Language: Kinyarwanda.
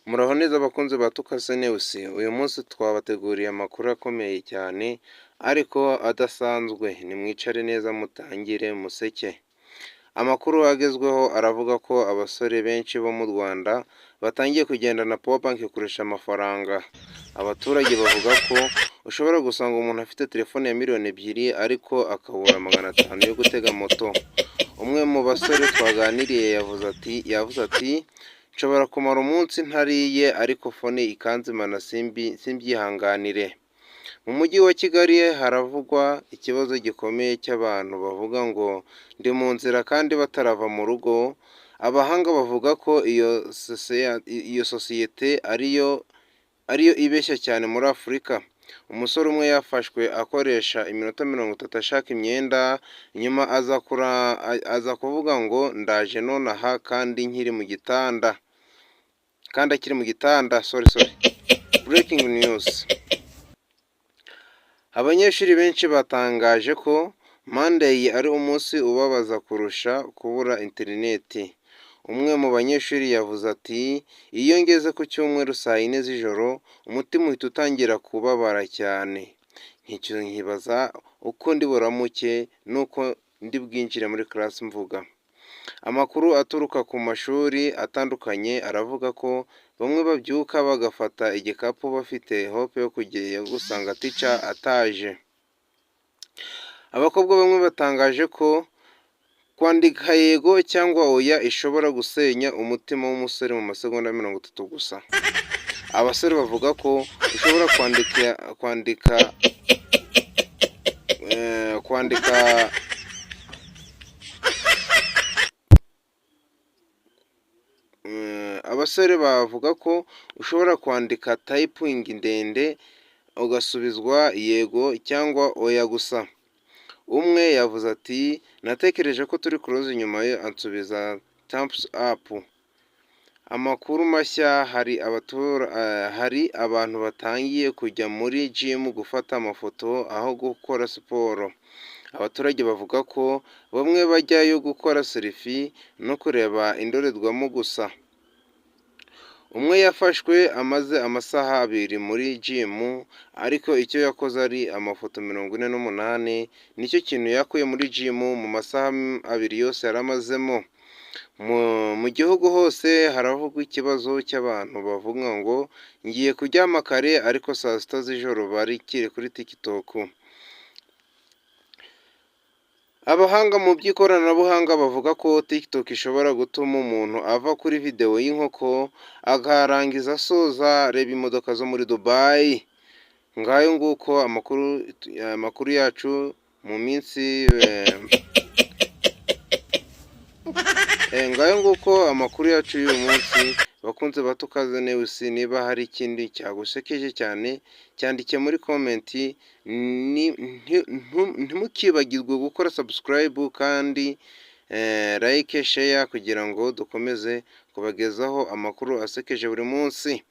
Muraho neza abakunzi ba Tukase News, uyu munsi twabateguriye amakuru akomeye cyane ariko adasanzwe, nimwicare neza mutangire museke. Amakuru agezweho aravuga ko abasore benshi bo mu Rwanda batangiye kugendana Power Bank kurusha amafaranga. Abaturage bavuga ko ushobora gusanga umuntu afite telefone ya miliyoni ebyiri ariko akabura 500 yo gutega moto. Umwe mu basore twaganiriye yavuze ati nshobora kumara umunsi ntariye ariko fone ikanzimana simbyihanganire. Mu mujyi wa Kigali haravugwa ikibazo gikomeye cy'abantu bavuga ngo ndi mu nzira kandi batarava mu rugo. Abahanga bavuga ko iyo sosiyete ariyo ibeshya cyane muri Afurika. Umusore umwe yafashwe akoresha iminota 30 ashaka imyenda, nyuma aza kuvuga ngo ndaje nonaha kandi akiri mu gitanda. Breaking news. Abanyeshuri benshi batangaje ko Monday ari umunsi ubabaza kurusha kubura interineti. Umwe mu banyeshuri yavuze ati iyo ngeze ku cyumweru saa 4 z'ijoro umutima uhita utangira kubabara cyane, nkibaza uko ndi buramuke nuko ndi bwinjire muri class mvuga. Amakuru aturuka ku mashuri atandukanye aravuga ko bamwe babyuka bagafata igikapu bafite hope yo kujyayo gusanga teacher ataje. Abakobwa bamwe batangaje ko kwandika yego cyangwa oya ishobora gusenya umutima w'umusore mu masegonda 30 gusa. Abasore bavuga ko ushobora abasore bavuga ko ushobora kwandika typing ndende ugasubizwa yego cyangwa oya gusa. Umwe yavuze ati natekereje ko turi close nyuma ye ansubiza thumbs up. Amakuru mashya, hari abantu batangiye kujya muri gym gufata amafoto aho gukora siporo. Abaturage bavuga ko bamwe bajyayo gukora selfie no kureba indorerwamo gusa. Umwe yafashwe amaze amasaha 2 muri gym ariko icyo yakoze ari amafoto 48. Nicyo kintu yakuye muri gym mu masaha 2 yose yaramazemo. Mu gihugu hose haravugwa ikibazo cy'abantu bavuga ngo ngiye kuryama kare ariko saa 6 z'ijoro barikire kuri TikTok. Abahanga mu by'ikoranabuhanga bavuga ko TikTok ishobora gutuma umuntu ava kuri video y'inkoko akarangiza asoza reba imodoka zo muri Dubai. Ngayo nguko amakuru yacu mu minsi amakuru yacu y'uyu munsi. Bakunze ba Tukase News, niba hari ikindi cyagusekeje cyane cyandike muri comment. Ntimukibagirwe gukora subscribe kandi like, share kugira ngo dukomeze kubagezaho amakuru asekeje buri munsi.